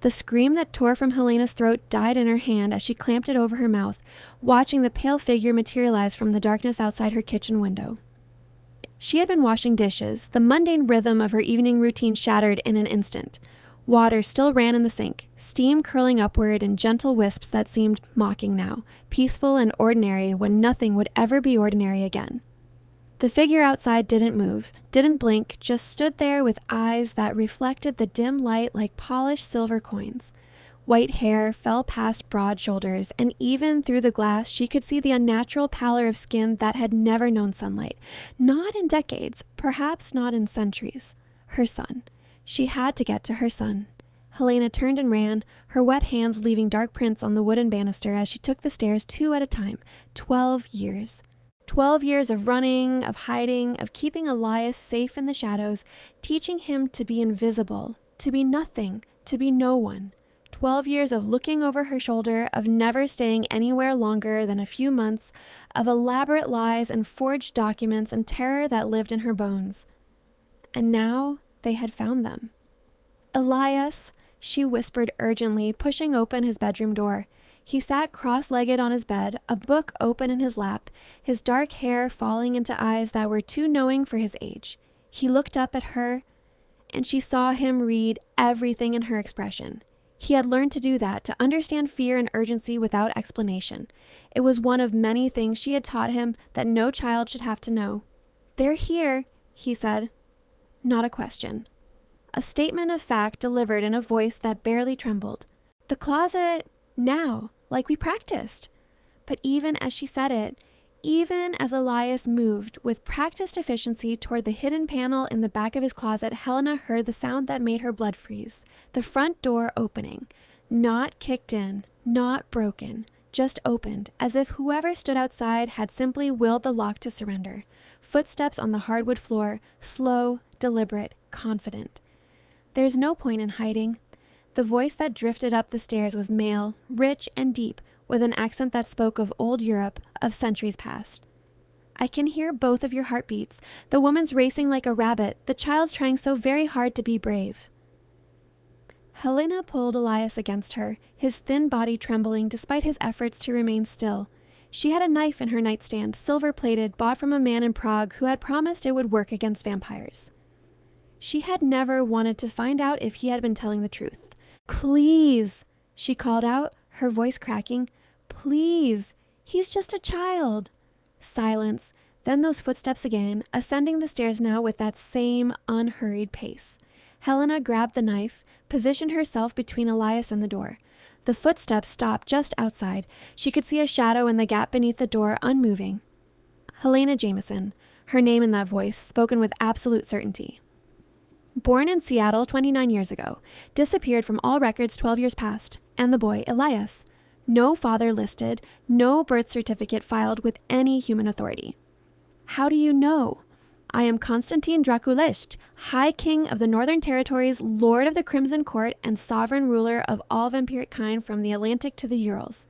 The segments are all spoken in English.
The scream that tore from Helena's throat died in her hand as she clamped it over her mouth, watching the pale figure materialize from the darkness outside her kitchen window. She had been washing dishes, the mundane rhythm of her evening routine shattered in an instant. Water still ran in the sink, steam curling upward in gentle wisps that seemed mocking now, peaceful and ordinary when nothing would ever be ordinary again. The figure outside didn't move, didn't blink, just stood there with eyes that reflected the dim light like polished silver coins. White hair fell past broad shoulders, and even through the glass she could see the unnatural pallor of skin that had never known sunlight. Not in decades, perhaps not in centuries. Her son. She had to get to her son. Helena turned and ran, her wet hands leaving dark prints on the wooden banister as she took the stairs 2 at a time. 12 years. 12 years of running, of hiding, of keeping Elias safe in the shadows, teaching him to be invisible, to be nothing, to be no one. 12 years of looking over her shoulder, of never staying anywhere longer than a few months, of elaborate lies and forged documents and terror that lived in her bones. And now they had found them. "Elias," she whispered urgently, pushing open his bedroom door. He sat cross-legged on his bed, a book open in his lap, his dark hair falling into eyes that were too knowing for his age. He looked up at her, and she saw him read everything in her expression. He had learned to do that, to understand fear and urgency without explanation. It was one of many things she had taught him that no child should have to know. "They're here," he said. Not a question. A statement of fact delivered in a voice that barely trembled. "The closet, now, like we practiced." But even as she said it, even as Elias moved with practiced efficiency toward the hidden panel in the back of his closet, Helena heard the sound that made her blood freeze. The front door opening. Not kicked in, not broken, just opened, as if whoever stood outside had simply willed the lock to surrender. Footsteps on the hardwood floor, slow, deliberate, confident. "There's no point in hiding." The voice that drifted up the stairs was male, rich and deep, with an accent that spoke of old Europe, of centuries past. "I can hear both of your heartbeats. The woman's racing like a rabbit, the child's trying so very hard to be brave." Helena pulled Elias against her, his thin body trembling despite his efforts to remain still. She had a knife in her nightstand, silver-plated, bought from a man in Prague who had promised it would work against vampires. She had never wanted to find out if he had been telling the truth. "Please," she called out, her voice cracking. "Please, he's just a child." Silence, then those footsteps again, ascending the stairs now with that same unhurried pace. Helena grabbed the knife, positioned herself between Elias and the door. The footsteps stopped just outside. She could see a shadow in the gap beneath the door, unmoving. Helena Jameson, her name in that voice, spoken with absolute certainty. Born in Seattle 29 years ago, disappeared from all records 12 years past, and the boy, Elias. No father listed, no birth certificate filed with any human authority. "How do you know?" "I am Konstantin Draculish, High King of the Northern Territories, Lord of the Crimson Court, and sovereign ruler of all vampiric kind from the Atlantic to the Urals."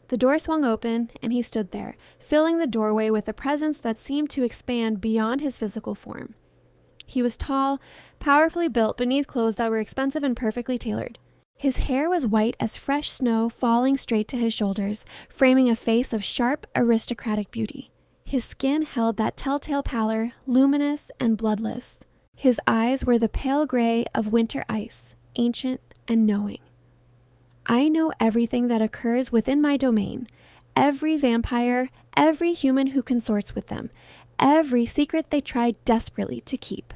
The door swung open, and he stood there, filling the doorway with a presence that seemed to expand beyond his physical form. He was tall, powerfully built beneath clothes that were expensive and perfectly tailored. His hair was white as fresh snow falling straight to his shoulders, framing a face of sharp, aristocratic beauty. His skin held that telltale pallor, luminous and bloodless. His eyes were the pale gray of winter ice, ancient and knowing. "I know everything that occurs within my domain, every vampire, every human who consorts with them, every secret they try desperately to keep."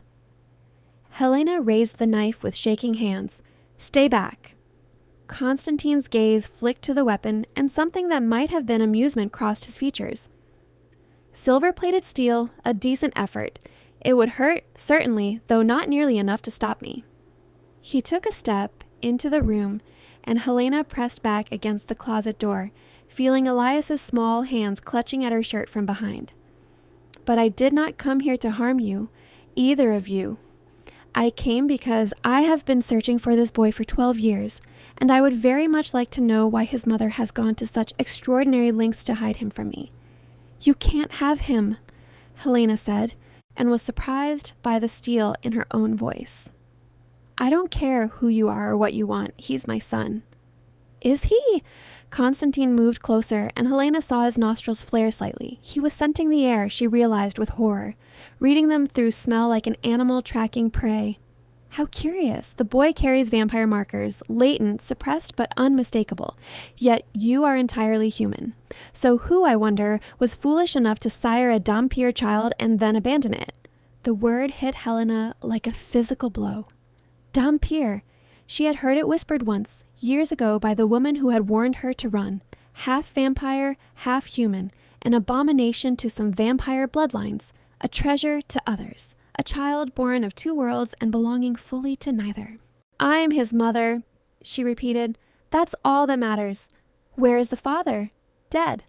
Helena raised the knife with shaking hands. "Stay back." Konstantin's gaze flicked to the weapon, and something that might have been amusement crossed his features. "Silver-plated steel, a decent effort. It would hurt, certainly, though not nearly enough to stop me." He took a step into the room, and Helena pressed back against the closet door, feeling Elias's small hands clutching at her shirt from behind. "But I did not come here to harm you, either of you. I came because I have been searching for this boy for 12 years, and I would very much like to know why his mother has gone to such extraordinary lengths to hide him from me." "You can't have him," Helena said, and was surprised by the steel in her own voice. I don't care who you are or what you want. He's my son. Is he? Konstantin moved closer, and Helena saw his nostrils flare slightly. He was scenting the air, she realized with horror, reading them through smell like an animal tracking prey. How curious. The boy carries vampire markers, latent, suppressed, but unmistakable. Yet you are entirely human. So who, I wonder, was foolish enough to sire a dhampir child and then abandon it? The word hit Helena like a physical blow. Dhampir. She had heard it whispered once, years ago, by the woman who had warned her to run. Half vampire, half human, an abomination to some vampire bloodlines, a treasure to others. A child born of two worlds and belonging fully to neither. I'm his mother, she repeated. That's all that matters. Where is the father? Dead.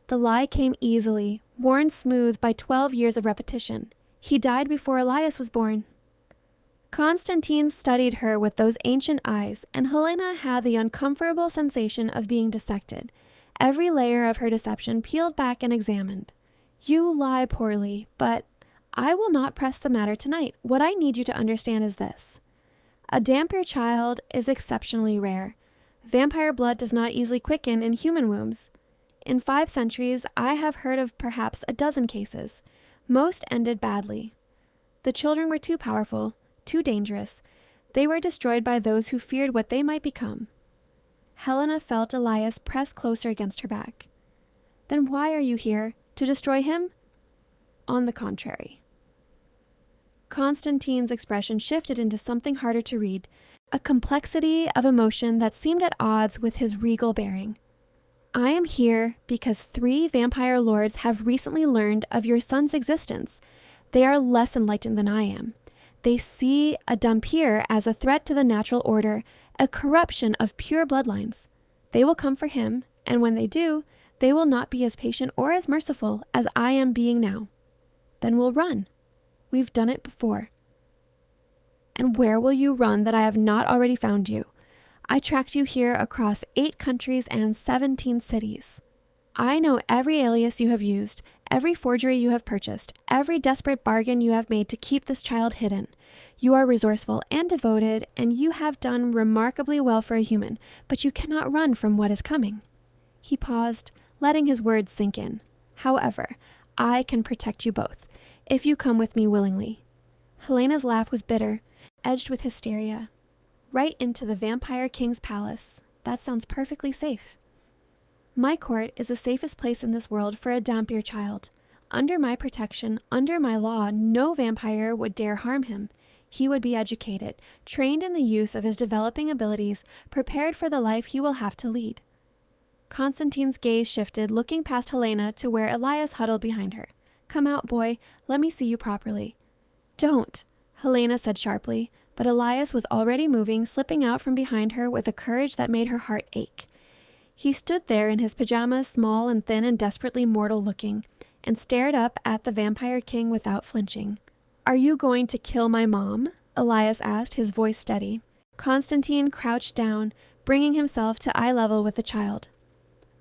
The lie came easily, worn smooth by 12 years of repetition. He died before Elias was born. Konstantin studied her with those ancient eyes, and Helena had the uncomfortable sensation of being dissected. Every layer of her deception peeled back and examined. You lie poorly, but I will not press the matter tonight. What I need you to understand is this. A dhampir child is exceptionally rare. Vampire blood does not easily quicken in human wombs. In 5 centuries, I have heard of perhaps a dozen cases. Most ended badly. The children were too powerful, too dangerous. They were destroyed by those who feared what they might become. Helena felt Elias press closer against her back. Then why are you here? To destroy him? On the contrary. Konstantin's expression shifted into something harder to read, a complexity of emotion that seemed at odds with his regal bearing. I am here because 3 vampire lords have recently learned of your son's existence. They are less enlightened than I am. They see a dhampir as a threat to the natural order, a corruption of pure bloodlines. They will come for him, and when they do, they will not be as patient or as merciful as I am being now. Then we'll run. We've done it before. And where will you run that I have not already found you? I tracked you here across 8 countries and 17 cities. I know every alias you have used, every forgery you have purchased, every desperate bargain you have made to keep this child hidden. You are resourceful and devoted, and you have done remarkably well for a human, but you cannot run from what is coming. He paused, letting his words sink in. However, I can protect you both, if you come with me willingly. Helena's laugh was bitter, edged with hysteria. Right into the Vampire King's palace. That sounds perfectly safe. My court is the safest place in this world for a dhampir child. Under my protection, under my law, no vampire would dare harm him. He would be educated, trained in the use of his developing abilities, prepared for the life he will have to lead. Konstantin's gaze shifted, looking past Helena to where Elias huddled behind her. Come out, boy. Let me see you properly. Don't, Helena said sharply, but Elias was already moving, slipping out from behind her with a courage that made her heart ache. He stood there in his pajamas, small and thin and desperately mortal looking, and stared up at the Vampire King without flinching. Are you going to kill my mom? Elias asked, his voice steady. Konstantin crouched down, bringing himself to eye level with the child.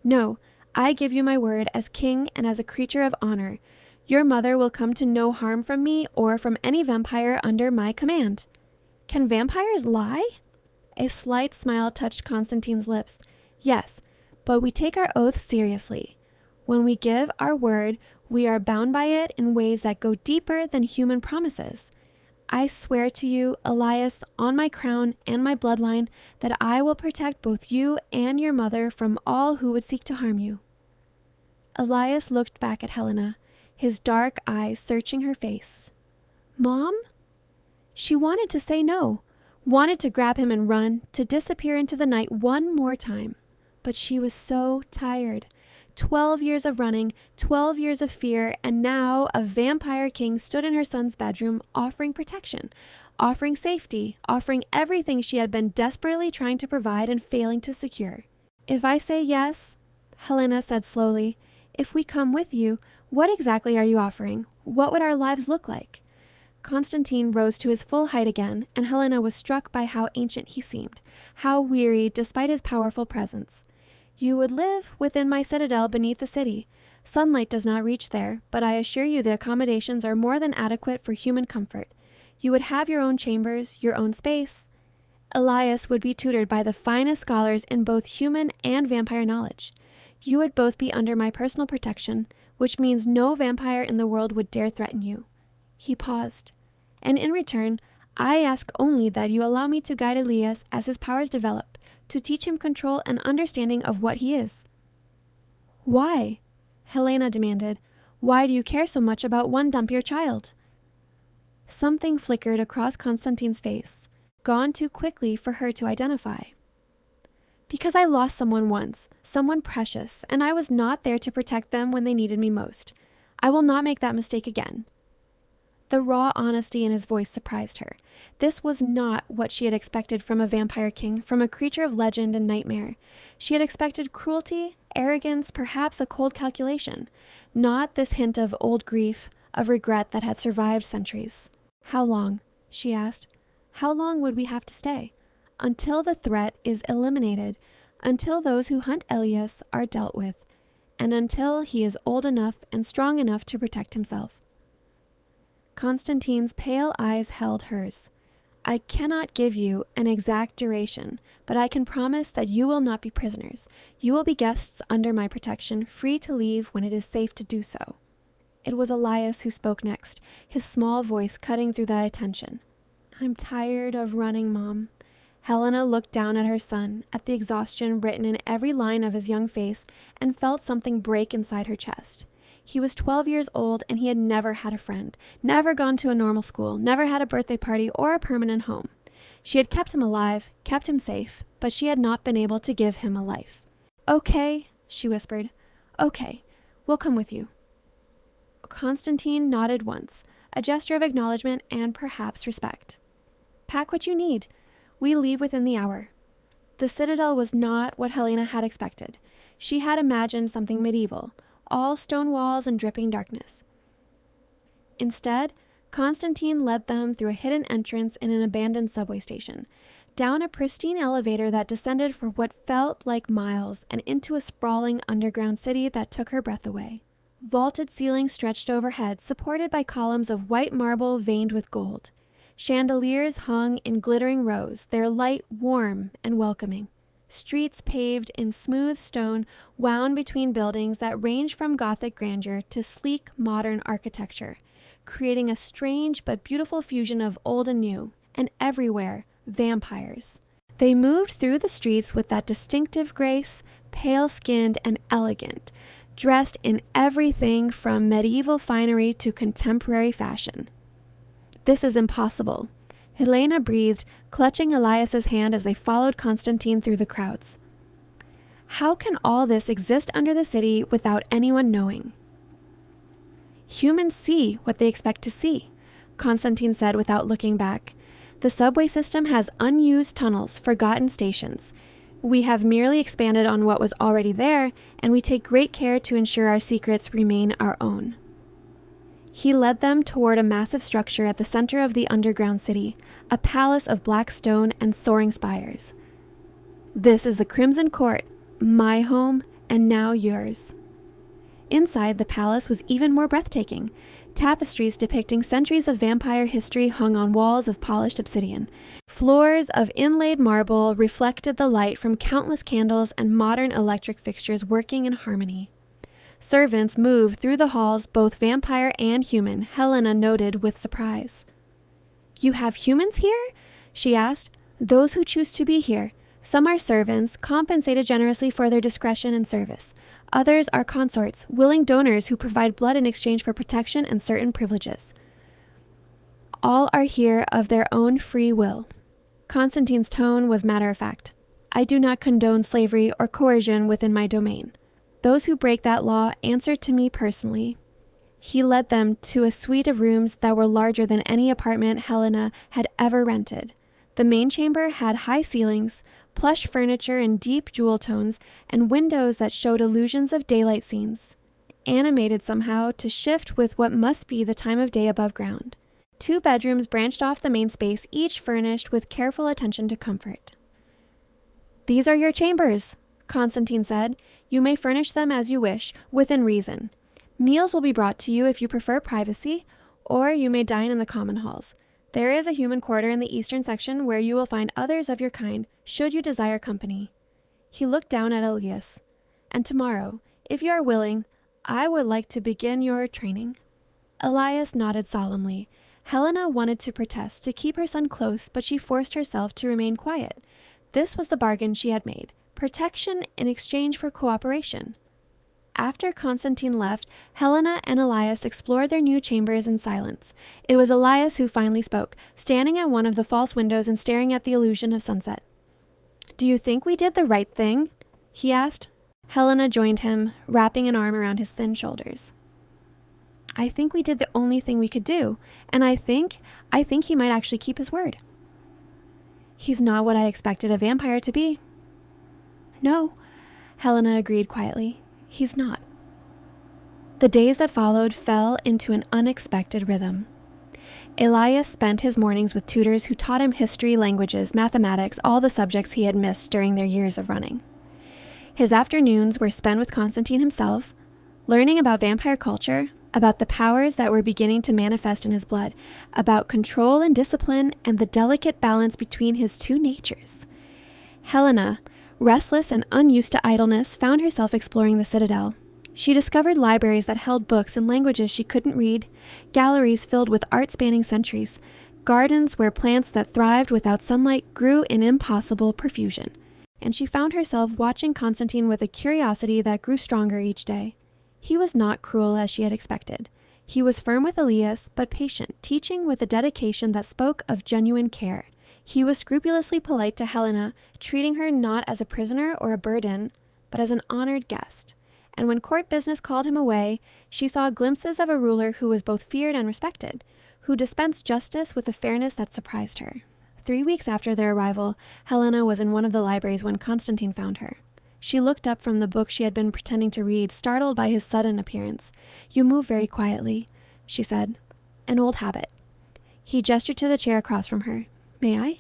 No, I give you my word as king and as a creature of honor. Your mother will come to no harm from me or from any vampire under my command. Can vampires lie? A slight smile touched Konstantin's lips. Yes, but we take our oath seriously. When we give our word, we are bound by it in ways that go deeper than human promises. I swear to you, Elias, on my crown and my bloodline, that I will protect both you and your mother from all who would seek to harm you. Elias looked back at Helena, his dark eyes searching her face. Mom? She wanted to say no, wanted to grab him and run, to disappear into the night one more time. But she was so tired. 12 years of running, 12 years of fear, and now a vampire king stood in her son's bedroom offering protection, offering safety, offering everything she had been desperately trying to provide and failing to secure. If I say yes, Helena said slowly, if we come with you, what exactly are you offering? What would our lives look like? Konstantin rose to his full height again, and Helena was struck by how ancient he seemed, how weary despite his powerful presence. You would live within my citadel beneath the city. Sunlight does not reach there, but I assure you the accommodations are more than adequate for human comfort. You would have your own chambers, your own space, Elias would be tutored by the finest scholars in both human and vampire knowledge. You would both be under my personal protection, which means no vampire in the world would dare threaten you." He paused. "And in return, I ask only that you allow me to guide Elias as his powers develop, to teach him control and understanding of what he is." "Why?" Helena demanded. "Why do you care so much about one dhampir child?" Something flickered across Konstantin's face, gone too quickly for her to identify. "Because I lost someone once, someone precious, and I was not there to protect them when they needed me most. I will not make that mistake again." The raw honesty in his voice surprised her. This was not what she had expected from a vampire king, from a creature of legend and nightmare. She had expected cruelty, arrogance, perhaps a cold calculation, not this hint of old grief, of regret that had survived centuries. "How long?" she asked. "How long would we have to stay? Until the threat is eliminated, until those who hunt Elias are dealt with, and until he is old enough and strong enough to protect himself." Konstantin's pale eyes held hers. "I cannot give you an exact duration, but I can promise that you will not be prisoners. You will be guests under my protection, free to leave when it is safe to do so." It was Elias who spoke next, his small voice cutting through the tension. "I'm tired of running, Mom." Helena looked down at her son, at the exhaustion written in every line of his young face, and felt something break inside her chest. He was 12 years old, and he had never had a friend, never gone to a normal school, never had a birthday party or a permanent home. She had kept him alive, kept him safe, but she had not been able to give him a life. "Okay," she whispered. "Okay, we'll come with you." Konstantin nodded once, a gesture of acknowledgement and perhaps respect. "Pack what you need. We leave within the hour." The citadel was not what Helena had expected. She had imagined something medieval, all stone walls and dripping darkness. Instead, Konstantin led them through a hidden entrance in an abandoned subway station, down a pristine elevator that descended for what felt like miles, and into a sprawling underground city that took her breath away. Vaulted ceilings stretched overhead, supported by columns of white marble veined with gold. Chandeliers hung in glittering rows, their light warm and welcoming. Streets paved in smooth stone wound between buildings that ranged from Gothic grandeur to sleek modern architecture, creating a strange but beautiful fusion of old and new, and everywhere, vampires. They moved through the streets with that distinctive grace, pale-skinned and elegant, dressed in everything from medieval finery to contemporary fashion. "This is impossible," Helena breathed, clutching Elias's hand as they followed Konstantin through the crowds. "How can all this exist under the city without anyone knowing?" "Humans see what they expect to see," Konstantin said without looking back. "The subway system has unused tunnels, forgotten stations. We have merely expanded on what was already there, and we take great care to ensure our secrets remain our own." He led them toward a massive structure at the center of the underground city, a palace of black stone and soaring spires. "This is the Crimson Court, my home, and now yours." Inside, the palace was even more breathtaking. Tapestries depicting centuries of vampire history hung on walls of polished obsidian. Floors of inlaid marble reflected the light from countless candles and modern electric fixtures working in harmony. Servants moved through the halls, both vampire and human, Helena noted with surprise. "You have humans here?" she asked. "Those who choose to be here. Some are servants, compensated generously for their discretion and service. Others are consorts, willing donors who provide blood in exchange for protection and certain privileges. All are here of their own free will." Konstantin's tone was matter-of-fact. "I do not condone slavery or coercion within my domain. Those who break that law answer to me personally." He led them to a suite of rooms that were larger than any apartment Helena had ever rented. The main chamber had high ceilings, plush furniture in deep jewel tones, and windows that showed illusions of daylight scenes, animated somehow to shift with what must be the time of day above ground. 2 bedrooms branched off the main space, each furnished with careful attention to comfort. "These are your chambers," Konstantin said. "You may furnish them as you wish, within reason. Meals will be brought to you if you prefer privacy, or you may dine in the common halls. There is a human quarter in the eastern section where you will find others of your kind, should you desire company. He looked down at Elias. And tomorrow, if you are willing, I would like to begin your training. Elias nodded solemnly. Helena wanted to protest, to keep her son close, but she forced herself to remain quiet. This was the bargain she had made, protection in exchange for cooperation. After Konstantin left, Helena and Elias explored their new chambers in silence. It was Elias who finally spoke, standing at one of the false windows and staring at the illusion of sunset. "Do you think we did the right thing?" he asked. Helena joined him, wrapping an arm around his thin shoulders. "I think we did the only thing we could do, and I think he might actually keep his word." "He's not what I expected a vampire to be." "No," Helena agreed quietly. "He's not." The days that followed fell into an unexpected rhythm. Elias spent his mornings with tutors who taught him history, languages, mathematics, all the subjects he had missed during their years of running. His afternoons were spent with Konstantin himself, learning about vampire culture, about the powers that were beginning to manifest in his blood, about control and discipline, and the delicate balance between his two natures. Helena, restless and unused to idleness, found herself exploring the citadel. She discovered libraries that held books in languages she couldn't read, galleries filled with art spanning centuries, gardens where plants that thrived without sunlight grew in impossible profusion. And she found herself watching Konstantin with a curiosity that grew stronger each day. He was not cruel as she had expected. He was firm with Elias, but patient, teaching with a dedication that spoke of genuine care. He was scrupulously polite to Helena, treating her not as a prisoner or a burden, but as an honored guest. And when court business called him away, she saw glimpses of a ruler who was both feared and respected, who dispensed justice with a fairness that surprised her. 3 weeks after their arrival, Helena was in one of the libraries when Konstantin found her. She looked up from the book she had been pretending to read, startled by his sudden appearance. "You move very quietly," she said. "An old habit." He gestured to the chair across from her. "May I?"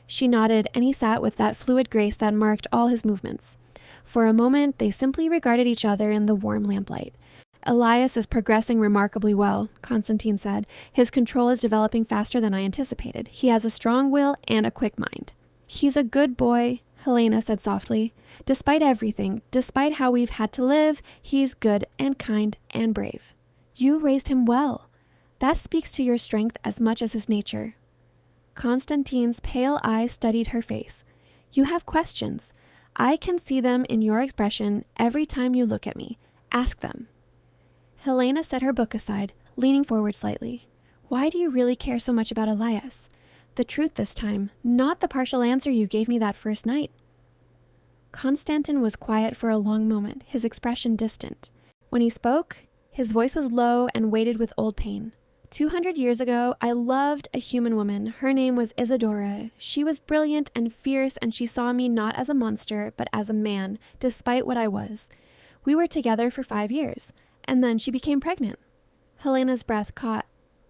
She nodded, and he sat with that fluid grace that marked all his movements. For a moment, they simply regarded each other in the warm lamplight. "Elias is progressing remarkably well," Konstantin said. "His control is developing faster than I anticipated. He has a strong will and a quick mind." "He's a good boy," Helena said softly. "Despite everything, despite how we've had to live, he's good and kind and brave. You raised him well. That speaks to your strength as much as his nature." Konstantin's pale eyes studied her face. "You have questions. I can see them in your expression every time you look at me. Ask them." Helena set her book aside, leaning forward slightly. "Why do you really care so much about Elias? The truth this time, not the partial answer you gave me that first night." Konstantin was quiet for a long moment, his expression distant. When he spoke, his voice was low and weighted with old pain. 200 years ago, I loved a human woman. Her name was Isadora. She was brilliant and fierce, and she saw me not as a monster, but as a man, despite what I was. We were together for 5 years, and then she became pregnant." Helena's breath caught.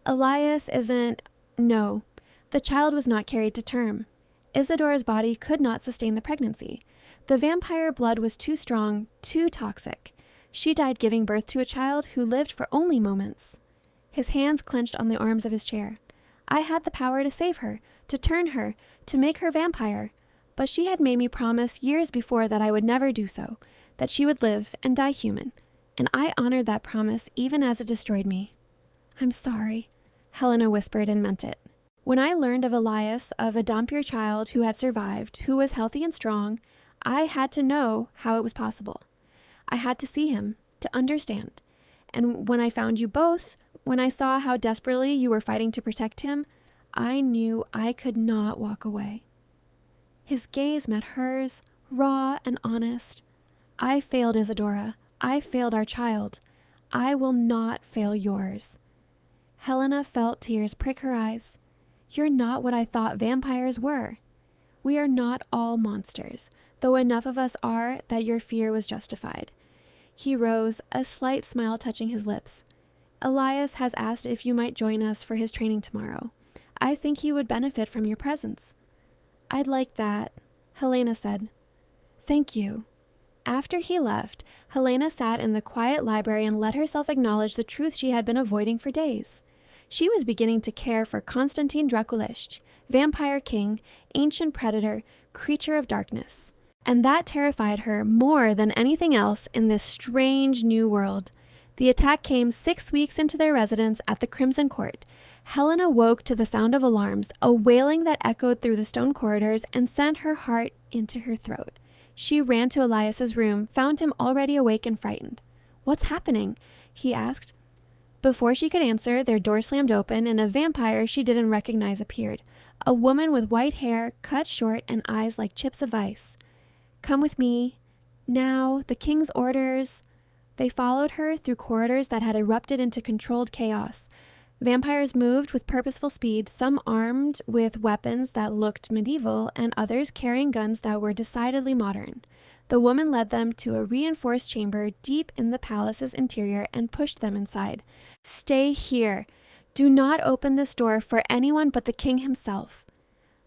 "Elias isn't—" "No. The child was not carried to term. Isadora's body could not sustain the pregnancy. The vampire blood was too strong, too toxic. She died giving birth to a child who lived for only moments." His hands clenched on the arms of his chair. "I had the power to save her, to turn her, to make her vampire. But she had made me promise years before that I would never do so, that she would live and die human. And I honored that promise even as it destroyed me." "I'm sorry," Helena whispered and meant it. "When I learned of Elias, of a dhampir child who had survived, who was healthy and strong, I had to know how it was possible. I had to see him, to understand. And when I found you both, when I saw how desperately you were fighting to protect him, I knew I could not walk away." His gaze met hers, raw and honest. "I failed Isadora. I failed our child. I will not fail yours." Helena felt tears prick her eyes. "You're not what I thought vampires were. We are not all monsters, though enough of us are that your fear was justified." He rose, a slight smile touching his lips. "Elias has asked if you might join us for his training tomorrow. I think he would benefit from your presence." "I'd like that," Helena said. "Thank you." After he left, Helena sat in the quiet library and let herself acknowledge the truth she had been avoiding for days. She was beginning to care for Konstantin Draculish, vampire king, ancient predator, creature of darkness. And that terrified her more than anything else in this strange new world. The attack came 6 weeks into their residence at the Crimson Court. Helena woke to the sound of alarms, a wailing that echoed through the stone corridors and sent her heart into her throat. She ran to Elias's room, found him already awake and frightened. "What's happening?" he asked. Before she could answer, their door slammed open and a vampire she didn't recognize appeared. A woman with white hair, cut short, and eyes like chips of ice. "Come with me. Now, the king's orders." They followed her through corridors that had erupted into controlled chaos. Vampires moved with purposeful speed, some armed with weapons that looked medieval, and others carrying guns that were decidedly modern. The woman led them to a reinforced chamber deep in the palace's interior and pushed them inside. "Stay here. Do not open this door for anyone but the king himself."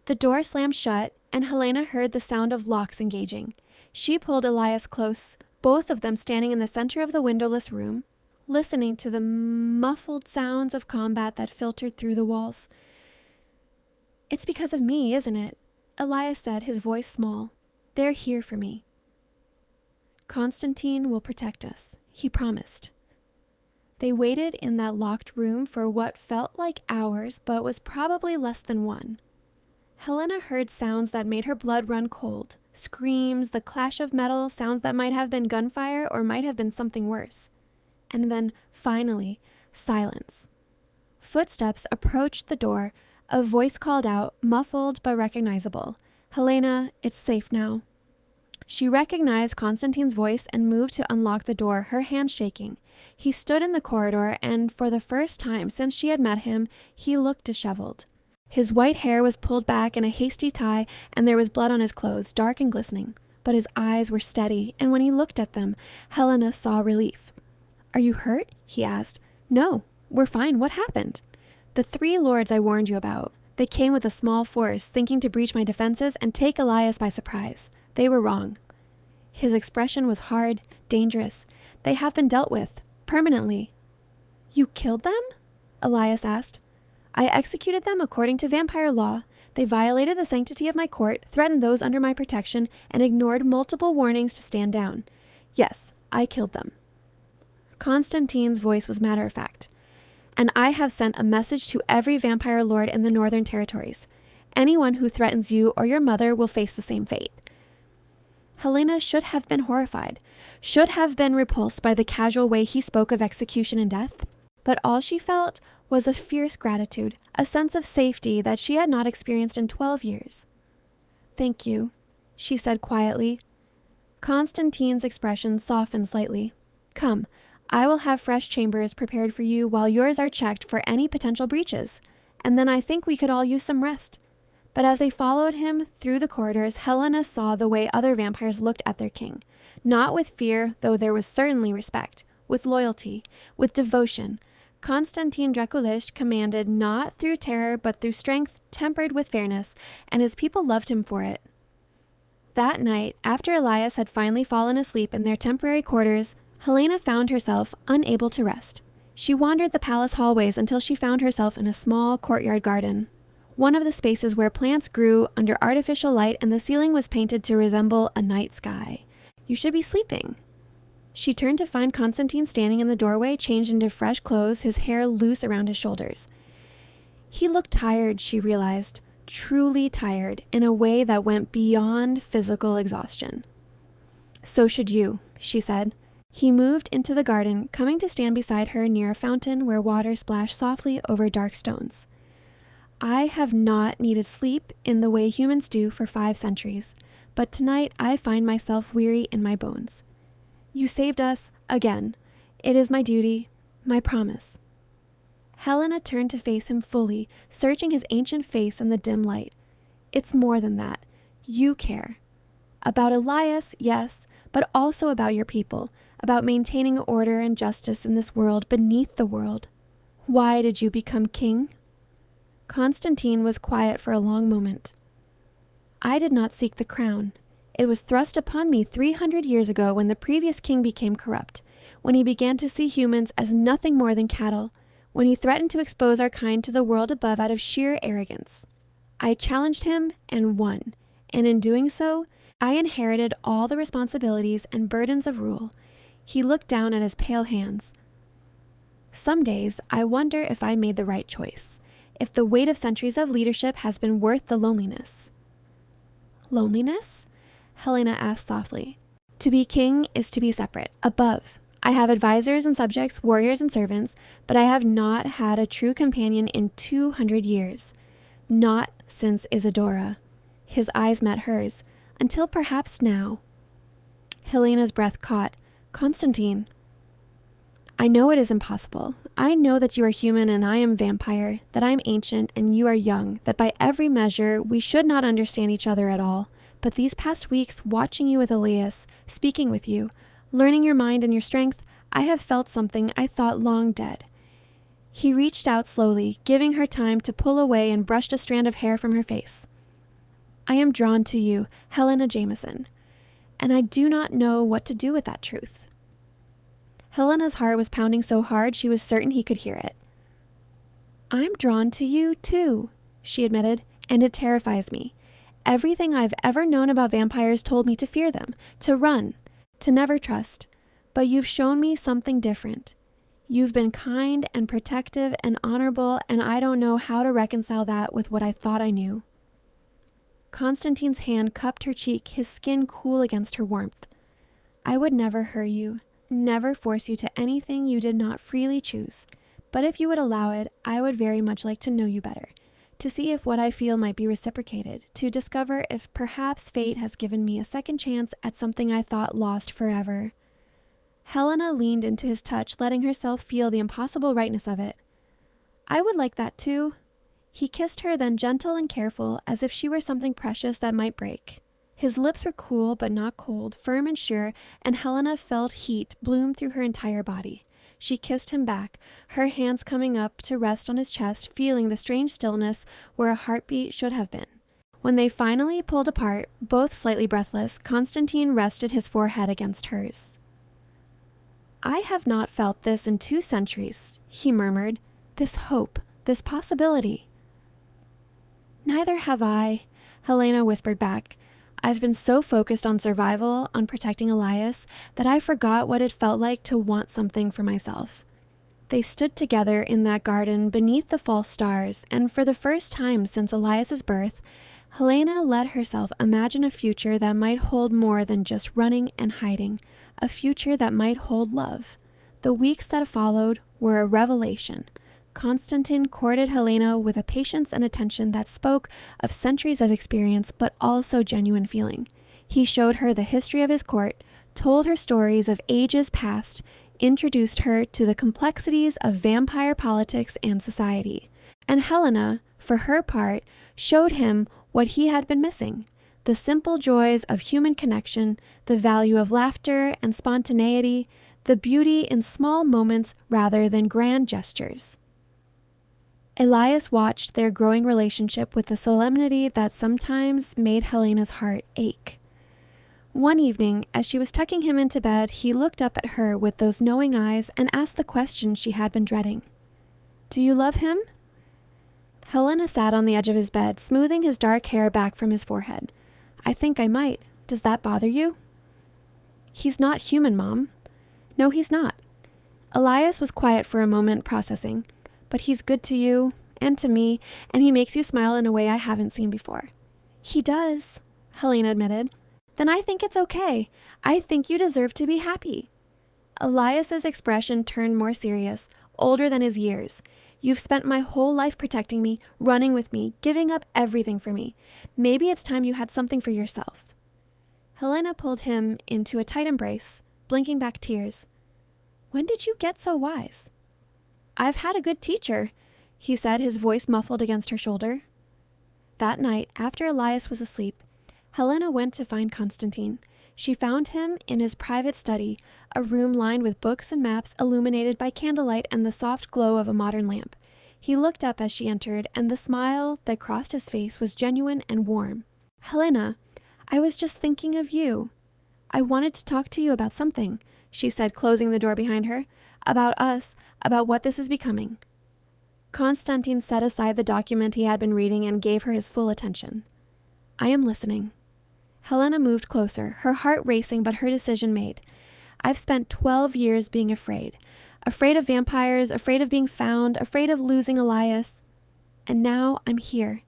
The door slammed shut, and Helena heard the sound of locks engaging. She pulled Elias close, both of them standing in the center of the windowless room, listening to the muffled sounds of combat that filtered through the walls. "It's because of me, isn't it?" Elias said, his voice small. "They're here for me. Konstantin will protect us," he promised. They waited in that locked room for what felt like hours, but was probably less than one. Helena heard sounds that made her blood run cold. Screams, the clash of metal, sounds that might have been gunfire or might have been something worse. And then, finally, silence. Footsteps approached the door. A voice called out, muffled but recognizable. "Helena, it's safe now." She recognized Konstantin's voice and moved to unlock the door, her hand shaking. He stood in the corridor, and for the first time since she had met him, he looked disheveled. His white hair was pulled back in a hasty tie, and there was blood on his clothes, dark and glistening. But his eyes were steady, and when he looked at them, Helena saw relief. "Are you hurt?" he asked. "No, we're fine. What happened?" "The 3 lords I warned you about. They came with a small force, thinking to breach my defenses and take Elias by surprise. They were wrong." His expression was hard, dangerous. "They have been dealt with, permanently." "You killed them?" Elias asked. "I executed them according to vampire law. They violated the sanctity of my court, threatened those under my protection, and ignored multiple warnings to stand down. Yes, I killed them." Konstantin's voice was matter-of-fact. "And I have sent a message to every vampire lord in the northern territories. Anyone who threatens you or your mother will face the same fate." Helena should have been horrified, should have been repulsed by the casual way he spoke of execution and death. But all she felt was a fierce gratitude, a sense of safety that she had not experienced in 12 years. "Thank you," she said quietly. Konstantin's expression softened slightly. "Come, I will have fresh chambers prepared for you while yours are checked for any potential breaches, and then I think we could all use some rest." But as they followed him through the corridors, Helena saw the way other vampires looked at their king. Not with fear, though there was certainly respect, with loyalty, with devotion. Konstantin Draculish commanded not through terror but through strength tempered with fairness, and his people loved him for it. That night, after Elias had finally fallen asleep in their temporary quarters, Helena found herself unable to rest. She wandered the palace hallways until she found herself in a small courtyard garden. One of the spaces where plants grew under artificial light and the ceiling was painted to resemble a night sky. "You should be sleeping." She turned to find Konstantin standing in the doorway, changed into fresh clothes, his hair loose around his shoulders. He looked tired, she realized, truly tired, in a way that went beyond physical exhaustion. "So should you," she said. He moved into the garden, coming to stand beside her near a fountain where water splashed softly over dark stones. "I have not needed sleep in the way humans do for 5 centuries, but tonight I find myself weary in my bones. You saved us again. It is my duty, my promise." Helena turned to face him fully, searching his ancient face in the dim light. "It's more than that. You care. About Elias, yes, but also about your people, about maintaining order and justice in this world beneath the world. Why did you become king?" Konstantin was quiet for a long moment. "I did not seek the crown. It was thrust upon me 300 years ago when the previous king became corrupt, when he began to see humans as nothing more than cattle, when he threatened to expose our kind to the world above out of sheer arrogance. I challenged him and won, and in doing so, I inherited all the responsibilities and burdens of rule. He looked down at his pale hands. Some days, I wonder if I made the right choice, if the weight of centuries of leadership has been worth the loneliness. Loneliness? Helena asked softly. To be king is to be separate, above. I have advisors and subjects, warriors and servants, but I have not had a true companion in 200 years. Not since Isadora. His eyes met hers, until perhaps now. Helena's breath caught. Konstantin. I know it is impossible. I know that you are human and I am vampire, that I am ancient and you are young, that by every measure we should not understand each other at all. But these past weeks, watching you with Elias, speaking with you, learning your mind and your strength, I have felt something I thought long dead. He reached out slowly, giving her time to pull away and brushed a strand of hair from her face. I am drawn to you, Helena Jameson, and I do not know what to do with that truth. Helena's heart was pounding so hard she was certain he could hear it. I'm drawn to you, too, she admitted, and it terrifies me. Everything I've ever known about vampires told me to fear them, to run, to never trust. But you've shown me something different. You've been kind and protective and honorable, and I don't know how to reconcile that with what I thought I knew. Konstantin's hand cupped her cheek, his skin cool against her warmth. I would never hurt you, never force you to anything you did not freely choose. But if you would allow it, I would very much like to know you better, to see if what I feel might be reciprocated, to discover if perhaps fate has given me a second chance at something I thought lost forever. Helena leaned into his touch, letting herself feel the impossible rightness of it. I would like that too. He kissed her, then gentle and careful, as if she were something precious that might break. His lips were cool but not cold, firm and sure, and Helena felt heat bloom through her entire body. She kissed him back, her hands coming up to rest on his chest, feeling the strange stillness where a heartbeat should have been. When they finally pulled apart, both slightly breathless, Konstantin rested his forehead against hers. I have not felt this in 2 centuries, he murmured. This hope, this possibility. Neither have I, Helena whispered back. I've been so focused on survival, on protecting Elias, that I forgot what it felt like to want something for myself. They stood together in that garden beneath the false stars, and for the first time since Elias's birth, Helena let herself imagine a future that might hold more than just running and hiding, a future that might hold love. The weeks that followed were a revelation. Konstantin courted Helena with a patience and attention that spoke of centuries of experience, but also genuine feeling. He showed her the history of his court, told her stories of ages past, introduced her to the complexities of vampire politics and society. And Helena, for her part, showed him what he had been missing: the simple joys of human connection, the value of laughter and spontaneity, the beauty in small moments rather than grand gestures. Elias watched their growing relationship with a solemnity that sometimes made Helena's heart ache. One evening, as she was tucking him into bed, he looked up at her with those knowing eyes and asked the question she had been dreading. Do you love him? Helena sat on the edge of his bed, smoothing his dark hair back from his forehead. I think I might. Does that bother you? He's not human, Mom. No, he's not. Elias was quiet for a moment, processing. But he's good to you and to me, and he makes you smile in a way I haven't seen before. He does, Helena admitted. Then I think it's okay. I think you deserve to be happy. Elias's expression turned more serious, older than his years. You've spent my whole life protecting me, running with me, giving up everything for me. Maybe it's time you had something for yourself. Helena pulled him into a tight embrace, blinking back tears. When did you get so wise? I've had a good teacher, he said, his voice muffled against her shoulder. That night, after Elias was asleep, Helena went to find Konstantin. She found him in his private study, a room lined with books and maps illuminated by candlelight and the soft glow of a modern lamp. He looked up as she entered, and the smile that crossed his face was genuine and warm. Helena, I was just thinking of you. I wanted to talk to you about something, she said, closing the door behind her. About us, about what this is becoming. Konstantin set aside the document he had been reading and gave her his full attention. I am listening. Helena moved closer, her heart racing but her decision made. I've spent 12 years being afraid. Afraid of vampires, afraid of being found, afraid of losing Elias. And now I'm here,